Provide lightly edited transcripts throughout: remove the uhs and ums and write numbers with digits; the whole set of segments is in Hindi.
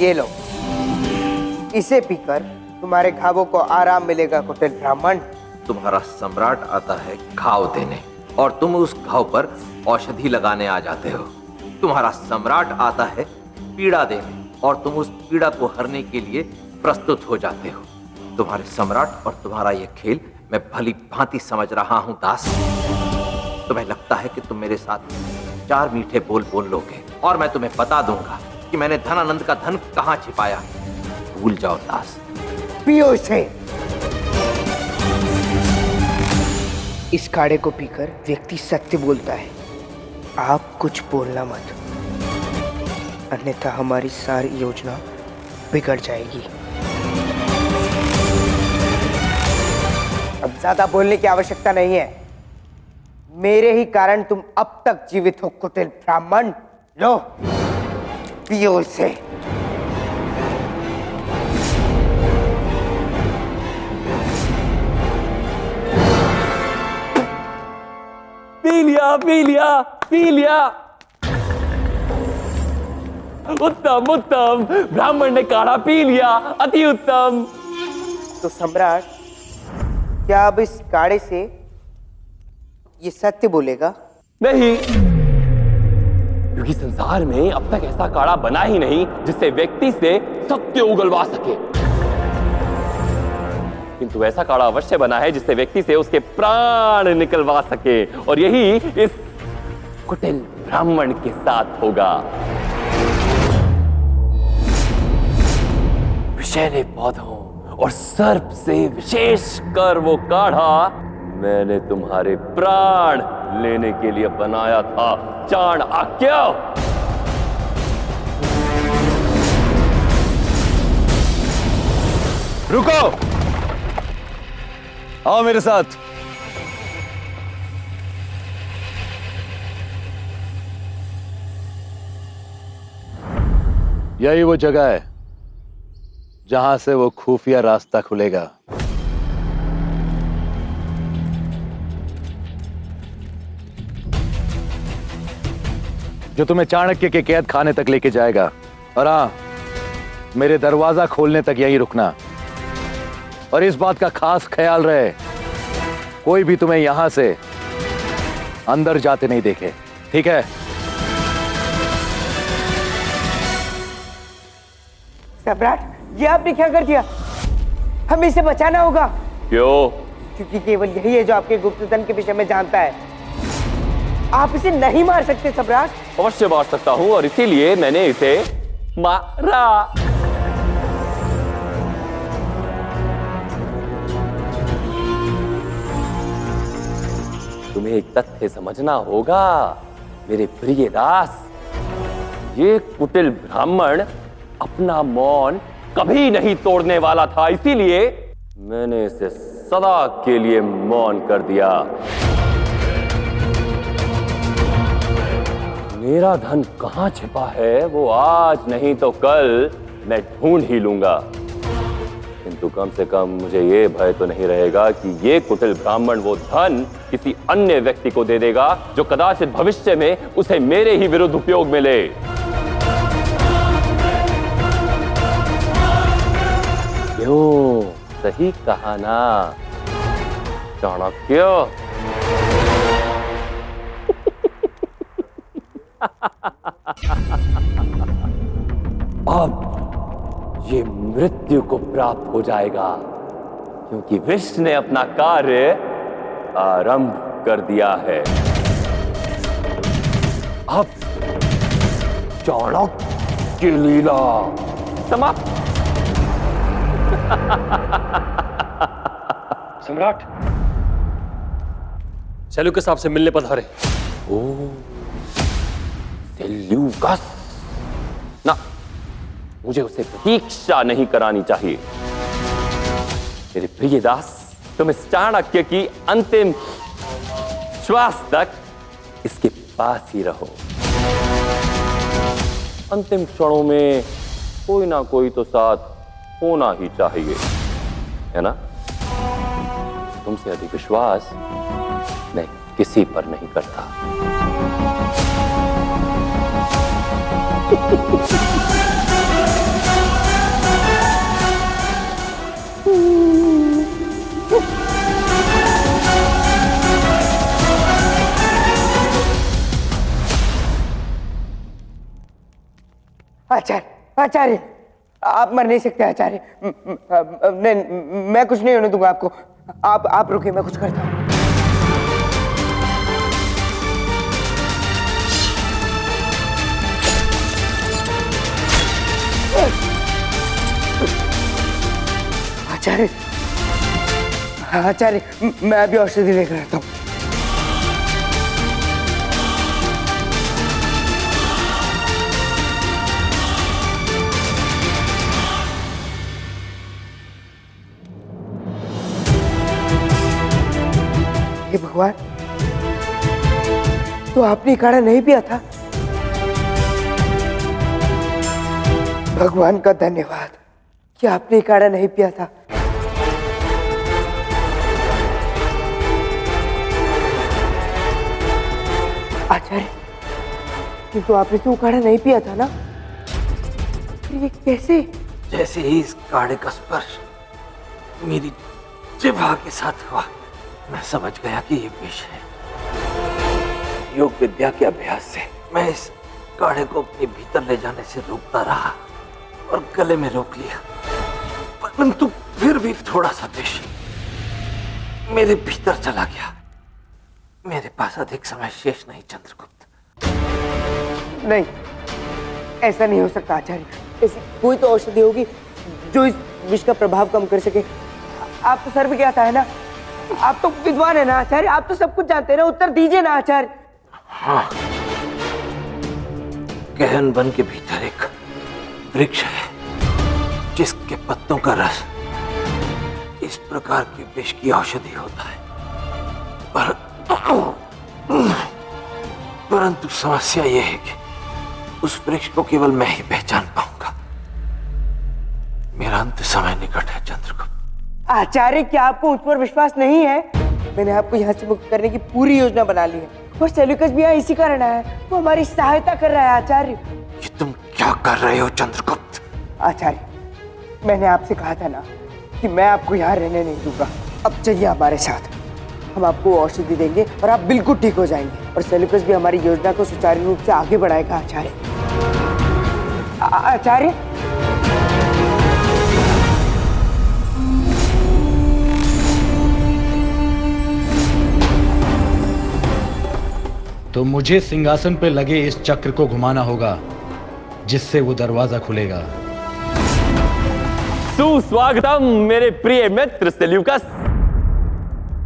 ये लो, इसे पीकर तुम्हारे घावों को आराम मिलेगा कुटिल ब्राह्मण। तुम्हारा सम्राट आता है घाव देने और तुम उस घाव पर औषधि लगाने आ जाते हो। तुम्हारा सम्राट आता है पीड़ा देने और तुम उस पीड़ा को हरने के लिए प्रस्तुत हो जाते हो। तुम्हारे सम्राट और तुम्हारा यह खेल मैं भली भांति समझ रहा हूं दास। तुम्हें लगता है कि तुम मेरे साथ 4 मीठे बोल बोल लोगे और मैं तुम्हें बता दूंगा कि मैंने धनानंद का धन कहां छिपाया। भूल जाओ दास। पियो इसे। इस काढ़े को पीकर व्यक्ति सत्य बोलता है। आप कुछ बोलना मत, अन्यथा हमारी सारी योजना बिगड़ जाएगी। अब ज्यादा बोलने की आवश्यकता नहीं है। मेरे ही कारण तुम अब तक जीवित हो कुटिल ब्राह्मण। लो, पियो इसे। पी लिया, पी लिया, पी लिया। उत्तम उत्तम, ब्राह्मण ने काढ़ा पी लिया, अति उत्तम। तो सम्राट, क्या अब इस काढ़े से ये सत्य बोलेगा? नहीं, क्योंकि संसार में अब तक ऐसा काढ़ा बना ही नहीं जिससे व्यक्ति से सत्य उगलवा सके। किंतु ऐसा काढ़ा अवश्य बना है जिससे व्यक्ति से उसके प्राण निकलवा सके, और यही इस कुटिल ब्राह्मण के साथ होगा। विषैले पौधों और सर्प से विशेष कर वो काढ़ा मैंने तुम्हारे प्राण लेने के लिए बनाया था। चाणक्य, रुको, आओ मेरे साथ। यही वो जगह है जहां से वो खुफिया रास्ता खुलेगा। जो तुम्हें चाणक्य के कैद खाने तक लेके जाएगा। और हां, मेरे दरवाजा खोलने तक यहीं रुकना। और इस बात का खास ख्याल रहे, कोई भी तुम्हें यहां से अंदर जाते नहीं देखे, ठीक है? सम्राट, ये आपने क्या कर दिया? हमें इसे बचाना होगा। क्यों? क्योंकि केवल यही है जो आपके गुप्त धन के विषय में जानता है। आप इसे नहीं मार सकते सम्राट। अवश्य मार सकता हूं, और इसीलिए मैंने इसे मारा। तुम्हें एक तथ्य समझना होगा मेरे प्रिय दास। ये कुटिल ब्राह्मण अपना मौन कभी नहीं तोड़ने वाला था, इसीलिए मैंने इसे सदा के लिए मौन कर दिया। मेरा धन कहां छिपा है वो आज नहीं तो कल मैं ढूंढ ही लूंगा। किंतु कम से कम मुझे ये भय तो नहीं रहेगा कि ये कुटिल ब्राह्मण वो धन किसी अन्य व्यक्ति को दे देगा जो कदाचित भविष्य में उसे मेरे ही विरुद्ध उपयोग में ले। क्यों? सही कहा ना चाणक्य? अब ये मृत्यु को प्राप्त हो जाएगा, क्योंकि विष्णु ने अपना कार्य आरंभ कर दिया है। अब चाणक्य की लीला समाप्त। सम्राट, सेल्यूकस आपसे मिलने पधारे। ओह, सेल्यूकस? ना, मुझे उसे प्रतीक्षा नहीं करानी चाहिए। मेरे प्रिय दास, तुम इस चाणक्य की अंतिम श्वास तक इसके पास ही रहो। अंतिम क्षणों में कोई ना कोई तो साथ होना ही चाहिए, है ना? तुमसे अधिक विश्वास मैं किसी पर नहीं करता। आचार्य, आप मर नहीं सकते आचार्य। नहीं, मैं कुछ नहीं होने दूंगा आपको। आप रुकिए, मैं कुछ करता हूँ। आचार्य, आचार्य, मैं अभी औषधि लेकर आता हूँ। हे भगवान, तो आपने काढ़ा नहीं पिया था? भगवान का धन्यवाद कि आपने काढ़ा नहीं पिया था। आचार्य, किंतु आपने तो काढ़ा नहीं पिया था ना? फिर ये कैसे? जैसे ही इस काढ़े का स्पर्श मेरी जिह्वा के साथ हुआ, मैं समझ गया कि ये विष है। योग विद्या के अभ्यास से मैं इस काढ़े को अपने भीतर ले जाने से रोकता रहा और गले में रोक लिया, परंतु फिर भी थोड़ा सा विष मेरे भीतर चला गया। मेरे पास अधिक समय शेष नहीं चंद्रगुप्त। नहीं, ऐसा नहीं हो सकता आचार्य। ऐसी कोई तो औषधि होगी जो इस विष का प्रभाव कम कर सके। आप तो सर्वज्ञाता है ना, आप तो विद्वान है ना आचार्य, आप तो सब कुछ जानते हैं ना। उत्तर दीजिए ना आचार्य। हाँ, गहन वन के भीतर एक वृक्ष है जिसके पत्तों का रस इस प्रकार के विष की औषधि होता है, परंतु समस्या यह है कि उस वृक्ष को केवल मैं ही पहचान पाऊंगा। मेरा अंत समय निकट है चंद्रगुप्त। आचार्य, क्या आपको मुझ पर विश्वास नहीं है? मैंने आपको यहाँ से मुक्त करने की पूरी योजना बना ली है और सेल्यूकस भी यहाँ इसी कारण आया है। वो हमारी सहायता कर रहा है आचार्य। ये तुम क्या कर रहे हो चंद्रगुप्त? आचार्य, मैंने आपसे कहा था ना कि मैं आपको यहाँ रहने नहीं दूंगा। अब चलिए हमारे साथ, हम आपको औषधि देंगे और आप बिल्कुल ठीक हो जाएंगे। और सेल्यूकस भी हमारी योजना को सुचारू रूप से आगे बढ़ाएगा आचार्य। आचार्य, तो मुझे सिंहासन पे लगे इस चक्र को घुमाना होगा, जिससे वो दरवाजा खुलेगा। सुस्वागतम मेरे प्रिय मित्र सेल्यूकस।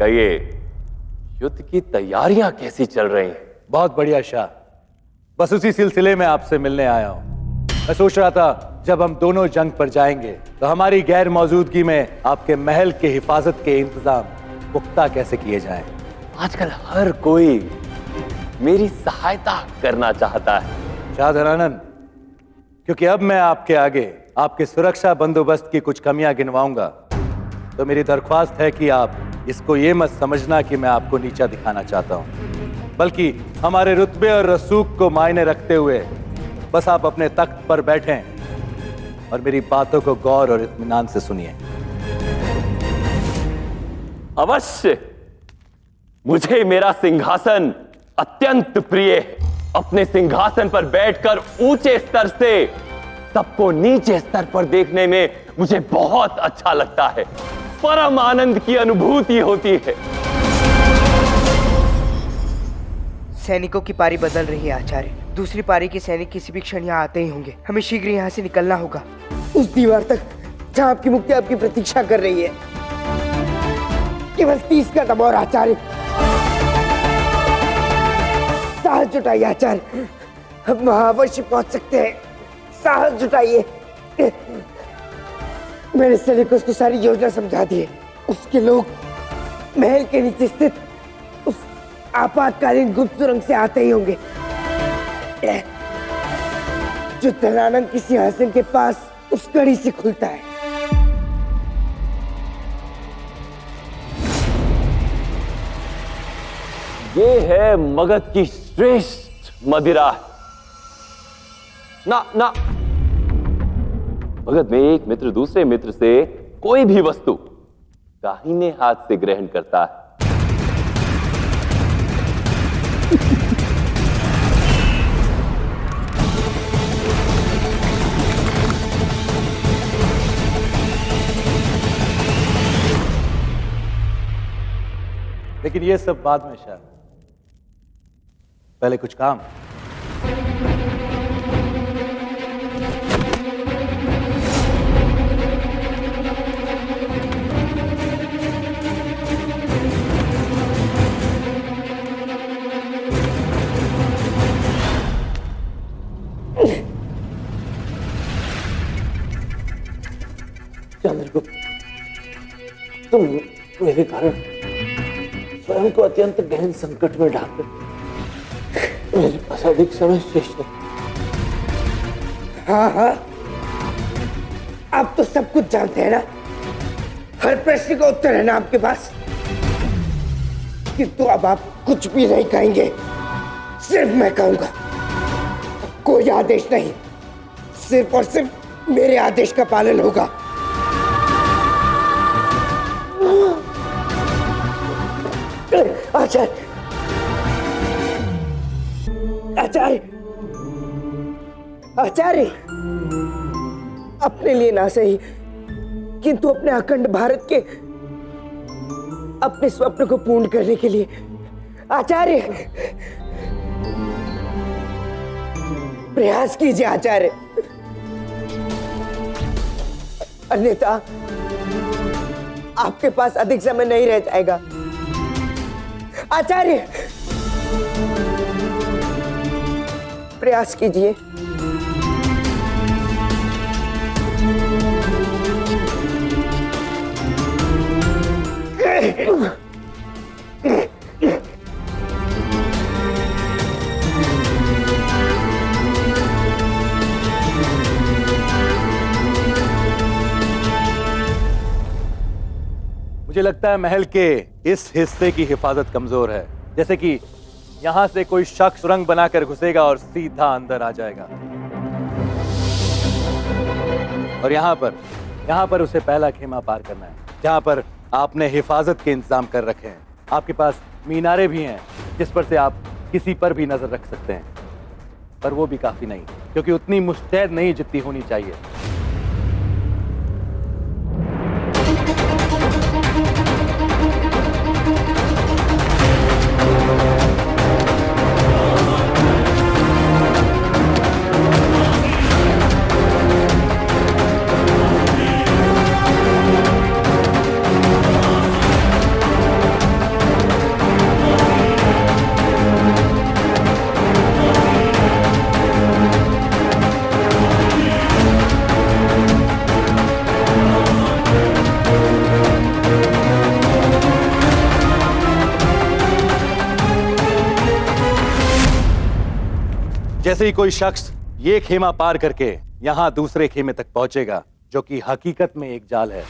कहिए, युद्ध की तैयारियां कैसी चल रही हैं? बहुत बढ़िया शाह, बस उसी सिलसिले में आपसे मिलने आया हूं। मैं सोच रहा था जब हम दोनों जंग पर जाएंगे तो हमारी गैर मौजूदगी में आपके महल के हिफाजत के इंतजाम पुख्ता कैसे किए जाएं। आजकल हर कोई मेरी सहायता करना चाहता है शाह धनानंद, क्योंकि अब मैं आपके आगे आपके सुरक्षा बंदोबस्त की कुछ कमियां गिनवाऊंगा, तो मेरी दरख्वास्त है कि आप इसको ये मत समझना कि मैं आपको नीचा दिखाना चाहता हूं, बल्कि हमारे रुतबे और रसूख को मायने रखते हुए बस आप अपने तख्त पर बैठें और मेरी बातों को गौर और इत्मीनान से सुनिए। अवश्य, मुझे मेरा सिंहासन अत्यंत प्रिय है। अपने सिंहासन पर बैठकर ऊंचे स्तर से सबको नीचे स्तर पर देखने में मुझे बहुत अच्छा लगता है। परम आनंद की अनुभूति होती है। सैनिकों की पारी बदल रही है आचार्य। दूसरी पारी के सैनिक किसी भी क्षण यहाँ आते ही होंगे। हमें शीघ्र यहाँ से निकलना होगा, उस दीवार तक जहाँ आपकी मुक्ति आपकी प्रतीक्षा कर रही है। केवल 30 कदम और आचार्य। साहस जुटाइए आचार्य, हम वहां अवश्य पहुंच सकते हैं। साहस जुटाइए। मैंने सेल्यूकस को सारी योजना समझा दी है। उसके लोग महल के नीचे स्थित उस आपातकालीन गुप्त सुरंग से आते ही होंगे, जो धनानंद की सिंहासन के पास उस कड़ी से खुलता है। ये है मगध की श्रेष्ठ मदिरा। ना ना, मगध में एक मित्र दूसरे मित्र से कोई भी वस्तु दाहिने हाथ से ग्रहण करता है। लेकिन ये सब बाद में शाह, पहले कुछ काम। चंद्रगुप्त, तुम मेरे कारण स्वयं को अत्यंत गहन संकट में डालकर मेरे पास अधिक समय शेष नहीं। हाँ, आप तो सब कुछ जानते हैं ना। हर प्रश्न का उत्तर है ना आपके पास। किंतु अब आप कुछ भी नहीं कहेंगे, सिर्फ मैं कहूंगा। कोई आदेश नहीं, सिर्फ और सिर्फ मेरे आदेश का पालन होगा। आचार्य, आचार्य, आचार्य, अपने लिए ना सही, किंतु अपने अखंड भारत के अपने स्वप्न को पूर्ण करने के लिए आचार्य प्रयास कीजिए आचार्य, अन्यथा आपके पास अधिक समय नहीं रह जाएगा। आचार्य, प्रयास कीजिए। मुझे लगता है महल के इस हिस्से की हिफाजत कमजोर है, जैसे कि यहां से कोई शख्स सुरंग बनाकर घुसेगा और सीधा अंदर आ जाएगा। और यहां पर उसे पहला खेमा पार करना है, जहां पर आपने हिफाजत के इंतजाम कर रखे हैं। आपके पास मीनारे भी हैं जिस पर से आप किसी पर भी नजर रख सकते हैं, पर वो भी काफी नहीं, क्योंकि उतनी मुस्तैद नहीं जितनी होनी चाहिए। जैसे ही कोई शख्स ये खेमा पार करके यहां दूसरे खेमे तक पहुंचेगा, जो कि हकीकत में एक जाल है,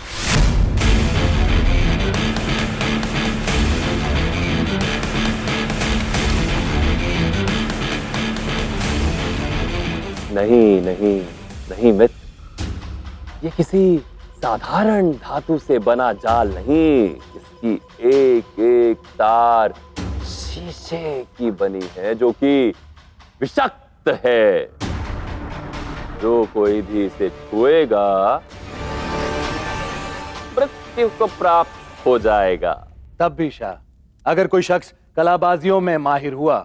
नहीं नहीं नहीं मित्र, ये किसी साधारण धातु से बना जाल नहीं। इसकी एक एक तार शीशे की बनी है, जो कि विषक्त है। जो कोई भी इसे छुएगा मृत्यु को प्राप्त हो जाएगा। तब भी शाह, अगर कोई शख्स कलाबाजियों में माहिर हुआ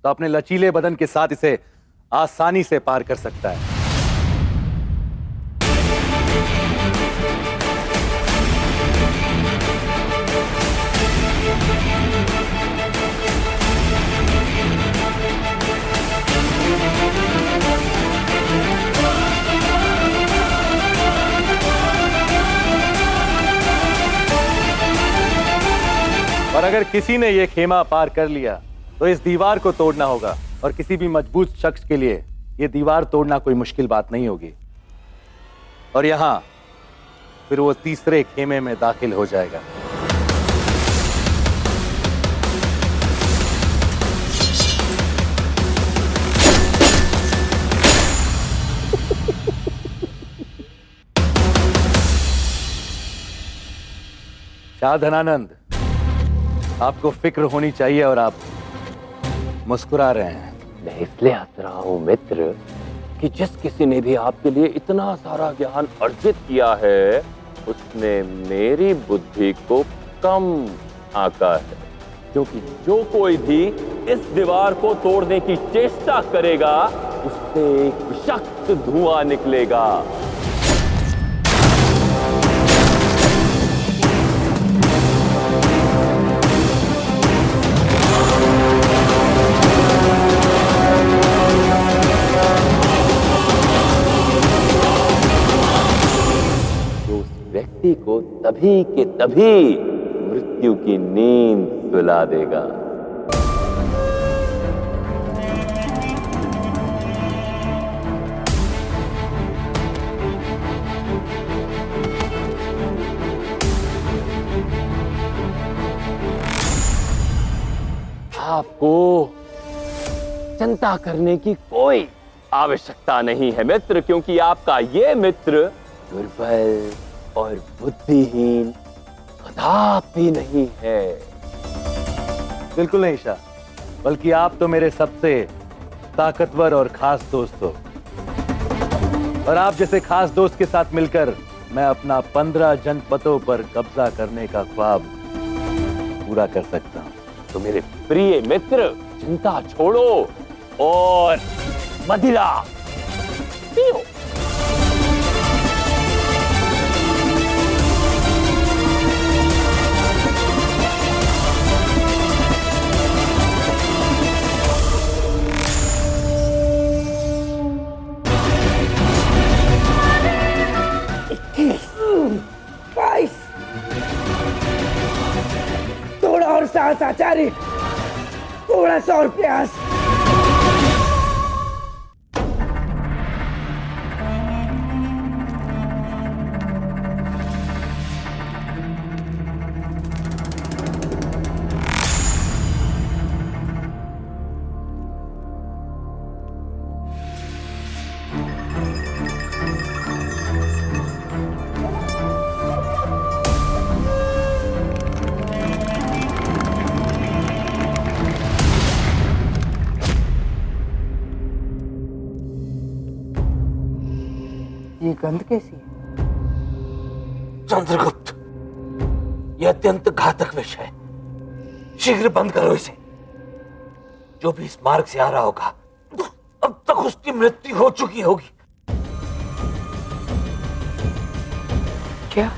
तो अपने लचीले बदन के साथ इसे आसानी से पार कर सकता है। और अगर किसी ने यह खेमा पार कर लिया तो इस दीवार को तोड़ना होगा, और किसी भी मजबूत शख्स के लिए यह दीवार तोड़ना कोई मुश्किल बात नहीं होगी। और यहां फिर वो तीसरे खेमे में दाखिल हो जाएगा। शाह धनानंद, आपको फिक्र होनी चाहिए और आप मुस्कुरा रहे हैं। मैं इसलिए हंस रहा हूं मित्र कि जिस किसी ने भी आपके लिए इतना सारा ज्ञान अर्जित किया है, उसने मेरी बुद्धि को कम आंका है। क्योंकि जो कोई भी इस दीवार को तोड़ने की चेष्टा करेगा उससे एक विषाक्त धुआं निकलेगा। जो उस व्यक्ति को तभी के तभी मृत्यु की नींद सुला देगा। आपको चिंता करने की कोई आवश्यकता नहीं है मित्र, क्योंकि आपका ये मित्र दुर्बल और बुद्धिहीन कदापि नहीं है। बिल्कुल नहीं शाह, बल्कि आप तो मेरे सबसे ताकतवर और खास दोस्त हो। और आप जैसे खास दोस्त के साथ मिलकर मैं अपना 15 जनपदों पर कब्जा करने का ख्वाब पूरा कर सकता हूं। तो मेरे प्रिय मित्र, चिंता छोड़ो और मदिरा पियो। थोड़ा और साहस आचार्य, थोड़ा सा और प्रयास। ये गंध कैसी है? चंद्रगुप्त, यह अत्यंत घातक विष है। शीघ्र बंद करो इसे। जो भी इस मार्ग से आ रहा होगा अब तक उसकी मृत्यु हो चुकी होगी। क्या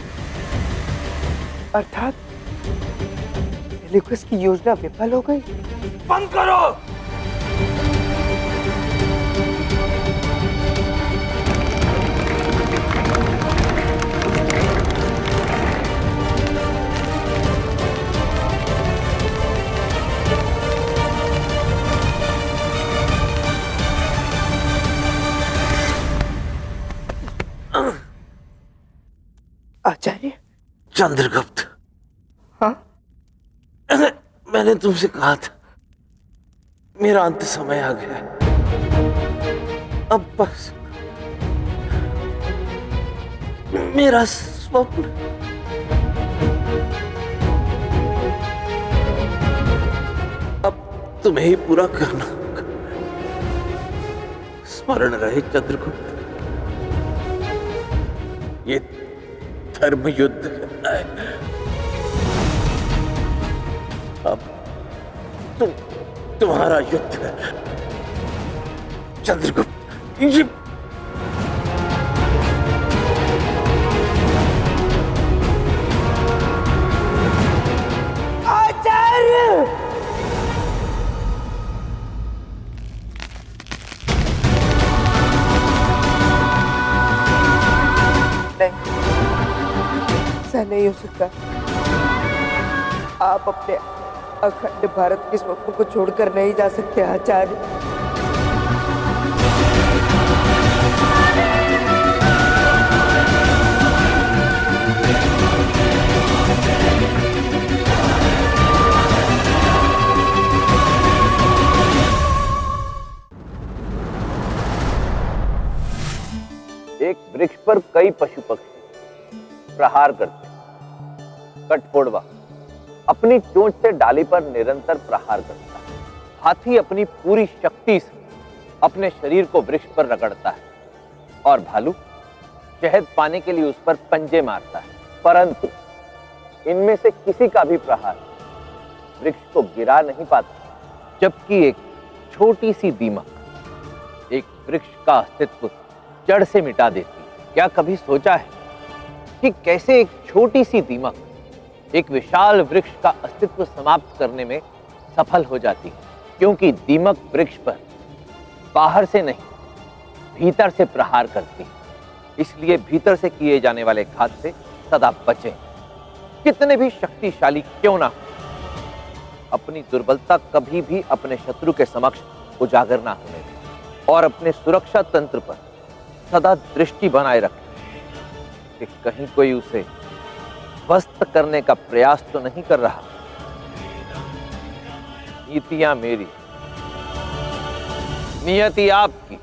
अर्थात हेलिक्स की योजना विफल हो गई? बंद करो। आचार्य। चंद्रगुप्त, हाँ? मैंने तुमसे कहा था मेरा अंत समय आ गया। अब बस मेरा स्वप्न अब तुम्हें ही पूरा करना होगा। स्मरण रहे चंद्रगुप्त, ये धर्म युद्ध है। अब तुम्हारा युद्ध है चंद्रगुप्त। ये आचार्य! ऐसा नहीं हो सकता। आप अपने अखंड भारत के स्वप्न को छोड़कर नहीं जा सकते आचार्य। एक वृक्ष पर कई पशु पक्षी प्रहार करते। कठफोड़वा अपनी चोंच से डाली पर निरंतर प्रहार करता है। हाथी अपनी पूरी शक्ति से अपने शरीर को वृक्ष पर रगड़ता है और भालू शहद पाने के लिए उस पर पंजे मारता है, परंतु इनमें से किसी का भी प्रहार वृक्ष को गिरा नहीं पाता, जबकि एक छोटी सी दीमक एक वृक्ष का अस्तित्व जड़ से मिटा देती है। क्या कभी सोचा है कि कैसे एक छोटी सी दीमक एक विशाल वृक्ष का अस्तित्व समाप्त करने में सफल हो जाती है? क्योंकि दीमक वृक्ष पर बाहर से नहीं, भीतर से प्रहार करती है। इसलिए भीतर से किए जाने वाले घात से सदा बचें। कितने भी शक्तिशाली क्यों ना हो, अपनी दुर्बलता कभी भी अपने शत्रु के समक्ष उजागर ना होने दें और अपने सुरक्षा तंत्र पर सदा दृष्टि बनाए रखें कि कहीं कोई उसे ध्वस्त करने का प्रयास तो नहीं कर रहा। नीतियां मेरी, नियति आपकी,